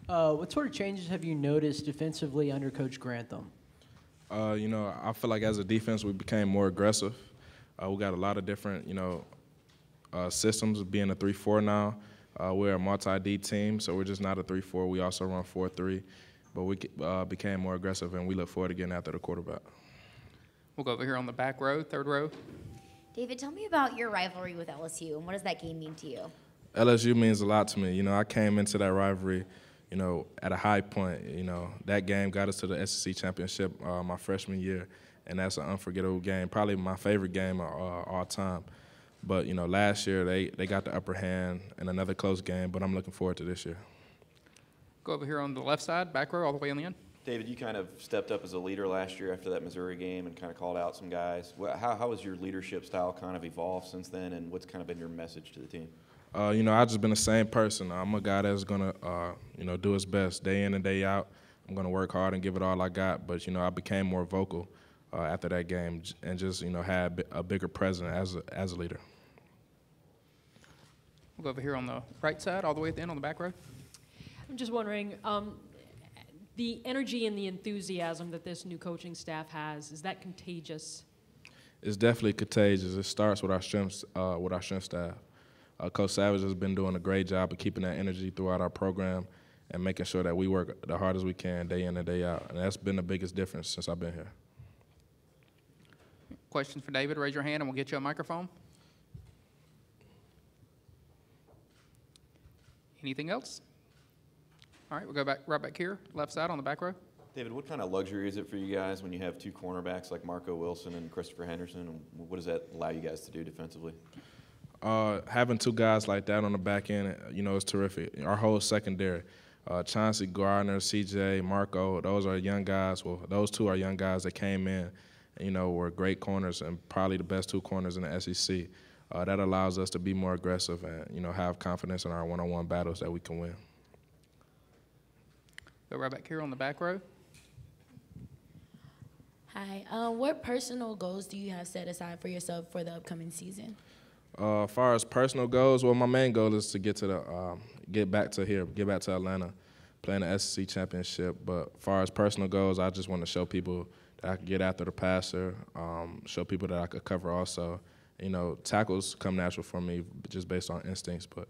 What sort of changes have you noticed defensively under Coach Grantham? I feel like as a defense we became more aggressive. We got a lot of different, systems, being a 3-4 now. We're a multi-D team, so we're just not a 3-4. We also run 4-3, but we became more aggressive, and we look forward to getting after the quarterback. We'll go over here on the back row, third row. David, tell me about your rivalry with LSU, and what does that game mean to you? LSU means a lot to me. I came into that rivalry, at a high point. That game got us to the SEC championship my freshman year, and that's an unforgettable game, probably my favorite game of all time. But, last year they got the upper hand in another close game, but I'm looking forward to this year. Go over here on the left side, back row, all the way on the end. David, you kind of stepped up as a leader last year after that Missouri game and kind of called out some guys. How has your leadership style kind of evolved since then, and what's kind of been your message to the team? I've just been the same person. I'm a guy that's going to, do his best day in and day out. I'm going to work hard and give it all I got. But, I became more vocal after that game and just, had a bigger presence as a leader. We'll go over here on the right side, all the way at the end on the back row. I'm just wondering, the energy and the enthusiasm that this new coaching staff has, is that contagious? It's definitely contagious. It starts with our strength staff. Coach Savage has been doing a great job of keeping that energy throughout our program and making sure that we work the hardest we can day in and day out. And that's been the biggest difference since I've been here. Questions for David? Raise your hand and we'll get you a microphone. Anything else? All right, we'll go right back here, left side on the back row. David, what kind of luxury is it for you guys when you have two cornerbacks like Marco Wilson and Christopher Henderson? And what does that allow you guys to do defensively? Having two guys like that on the back end, is terrific. Our whole secondary, Chauncey Gardner, CJ, Marco, those are young guys. Well, those two are young guys that came in, were great corners and probably the best two corners in the SEC. That allows us to be more aggressive and, have confidence in our one-on-one battles that we can win. Go right back here on the back row. Hi. What personal goals do you have set aside for yourself for the upcoming season? As far as personal goals, well, my main goal is to get back to Atlanta, playing the SEC championship. But as far as personal goals, I just want to show people that I can get after the passer, show people that I could cover also. Tackles come natural for me just based on instincts, but,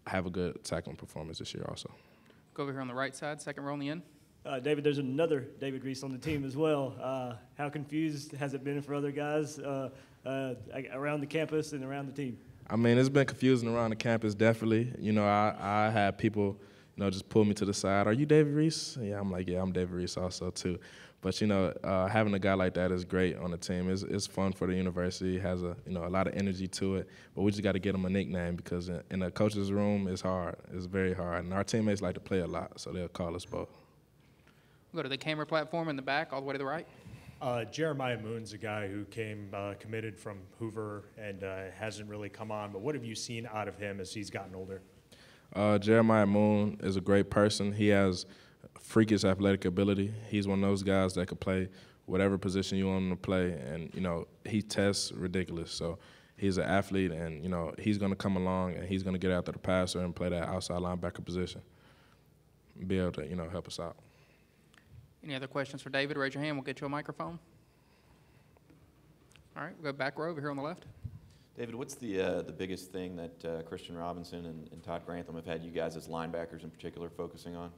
have a good tackling performance this year also. Go over here on the right side, second row on the end. David, there's another David Reese on the team as well. How confused has it been for other guys around the campus and around the team? I mean, it's been confusing around the campus, definitely. I had people, just pull me to the side. Are you David Reese? Yeah, I'm like, yeah, I'm David Reese also, too. But, having a guy like that is great on the team. It's fun for the university. It has a lot of energy to it. But we just got to get him a nickname because in the coach's room, it's hard. It's very hard. And our teammates like to play a lot, so they'll call us both. We'll go to the camera platform in the back, all the way to the right. Jeremiah Moon's a guy who came committed from Hoover and hasn't really come on. But what have you seen out of him as he's gotten older? Jeremiah Moon is a great person. He has freakish athletic ability. He's one of those guys that could play whatever position you want him to play, and he tests ridiculous. So he's an athlete, and he's going to come along and he's going to get after the passer and play that outside linebacker position, and be able to help us out. Any other questions for David? Raise your hand. We'll get you a microphone. All right, we'll go back row over here on the left. David, what's the biggest thing that Christian Robinson and Todd Grantham have had you guys as linebackers in particular focusing on?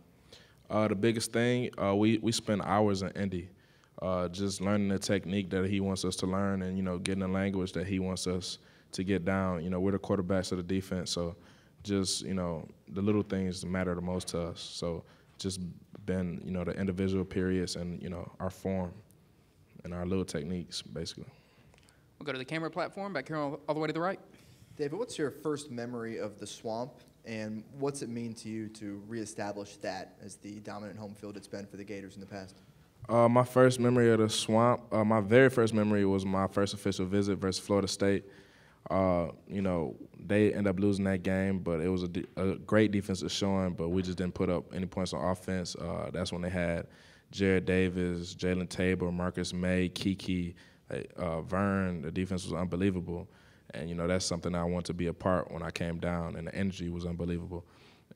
The biggest thing, we spend hours in Indy just learning the technique that he wants us to learn and, getting the language that he wants us to get down. We're the quarterbacks of the defense, so just, the little things matter the most to us. So just been, the individual periods and, our form and our little techniques, basically. We'll go to the camera platform back here all the way to the right. David, what's your first memory of the Swamp, and what's it mean to you to reestablish that as the dominant home field it's been for the Gators in the past? My first memory of the Swamp, my very first memory was my first official visit versus Florida State. They ended up losing that game, but it was a great defensive showing, but we just didn't put up any points on offense. That's when they had Jared Davis, Jalen Tabor, Marcus May, Kiki, Vern. The defense was unbelievable. And, that's something I want to be a part when I came down, and the energy was unbelievable.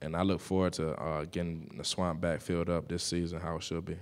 And I look forward to getting the Swamp back filled up this season how it should be.